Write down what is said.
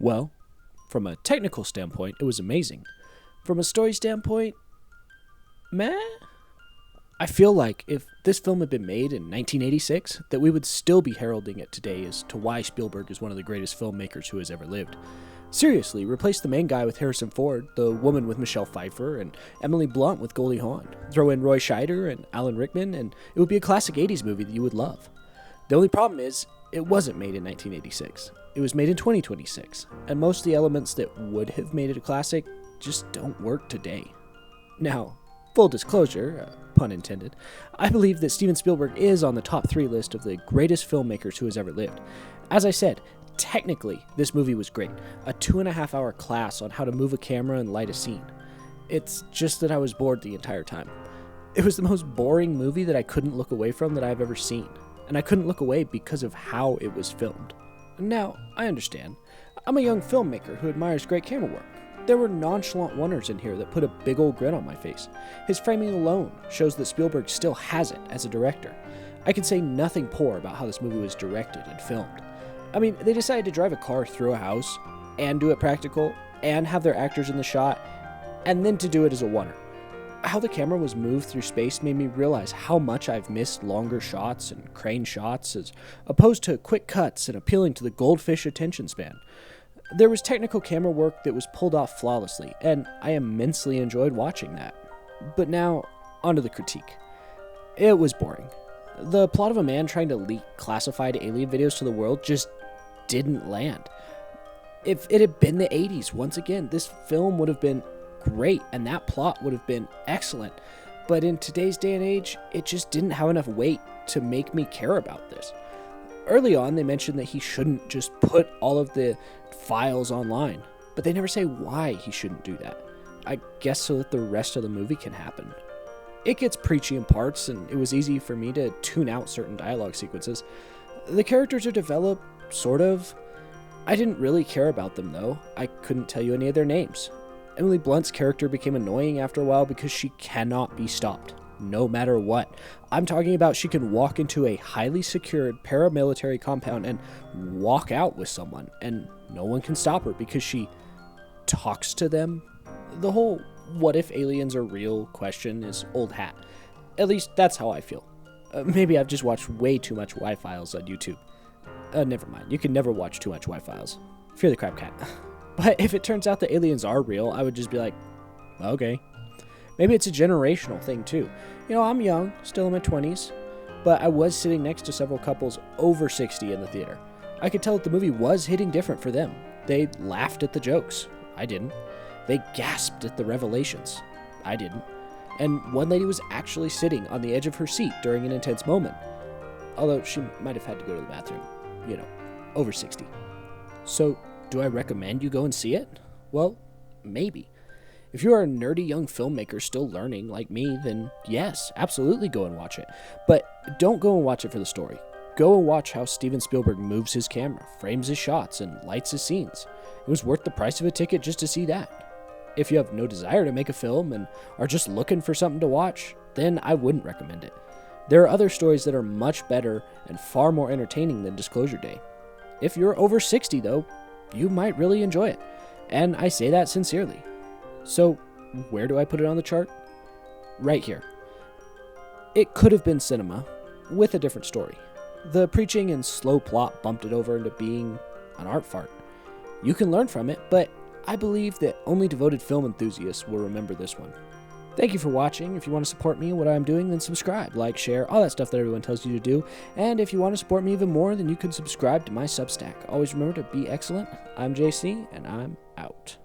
Well, from a technical standpoint, it was amazing. From a story standpoint, meh? I feel like if this film had been made in 1986, that we would still be heralding it today as to why Spielberg is one of the greatest filmmakers who has ever lived. Seriously, replace the main guy with Harrison Ford, the woman with Michelle Pfeiffer, and Emily Blunt with Goldie Hawn. Throw in Roy Scheider and Alan Rickman, and it would be a classic 80s movie that you would love. The only problem is, it wasn't made in 1986. It was made in 2026, and most of the elements that would have made it a classic just don't work today. Now, full disclosure, pun intended, I believe that Steven Spielberg is on the top 3 list of the greatest filmmakers who has ever lived. As I said, technically, this movie was great. A 2.5-hour class on how to move a camera and light a scene. It's just that I was bored the entire time. It was the most boring movie that I couldn't look away from that I've ever seen. And I couldn't look away because of how it was filmed. Now, I understand. I'm a young filmmaker who admires great camera work. There were nonchalant wonders in here that put a big old grin on my face. His framing alone shows that Spielberg still has it as a director. I can say nothing poor about how this movie was directed and filmed. I mean, they decided to drive a car through a house, and do it practical, and have their actors in the shot, and then to do it as a oneer. How the camera was moved through space made me realize how much I've missed longer shots and crane shots as opposed to quick cuts and appealing to the goldfish attention span. There was technical camera work that was pulled off flawlessly, and I immensely enjoyed watching that. But now, onto the critique. It was boring. The plot of a man trying to leak classified alien videos to the world just didn't land. If it had been the 80s, once again, this film would have been great, and that plot would have been excellent. But in today's day and age, it just didn't have enough weight to make me care about this. Early on, they mentioned that he shouldn't just put all of the files online, but they never say why he shouldn't do that. I guess so that the rest of the movie can happen. It gets preachy in parts, and it was easy for me to tune out certain dialogue sequences. The characters are developed, sort of. I didn't really care about them, though. I couldn't tell you any of their names. Emily Blunt's character became annoying after a while because she cannot be stopped, no matter what. I'm talking about she can walk into a highly secured paramilitary compound and walk out with someone, and no one can stop her because she talks to them. The whole what if aliens are real question is old hat. At least that's how I feel. Maybe I've just watched way too much Y-Files on YouTube. Never mind, you can never watch too much Y-Files. Fear the crap cat. But if it turns out that aliens are real, I would just be like, okay. Maybe it's a generational thing too. You know, I'm young, still in my 20s, but I was sitting next to several couples over 60 in the theater. I could tell that the movie was hitting different for them. They laughed at the jokes. I didn't. They gasped at the revelations. I didn't. And one lady was actually sitting on the edge of her seat during an intense moment. Although she might have had to go to the bathroom. You know, over 60. So, do I recommend you go and see it? Well, maybe. If you are a nerdy young filmmaker still learning like me, then yes, absolutely go and watch it. But don't go and watch it for the story. Go and watch how Steven Spielberg moves his camera, frames his shots, and lights his scenes. It was worth the price of a ticket just to see that. If you have no desire to make a film and are just looking for something to watch, then I wouldn't recommend it. There are other stories that are much better and far more entertaining than Disclosure Day. If you're over 60 though, you might really enjoy it. And I say that sincerely. So, where do I put it on the chart? Right here. It could have been cinema, with a different story. The preaching and slow plot bumped it over into being an art fart. You can learn from it, but I believe that only devoted film enthusiasts will remember this one. Thank you for watching. If you want to support me and what I'm doing, then subscribe, like, share, all that stuff that everyone tells you to do. And if you want to support me even more, then you can subscribe to my Substack. Always remember to be excellent. I'm JC, and I'm out.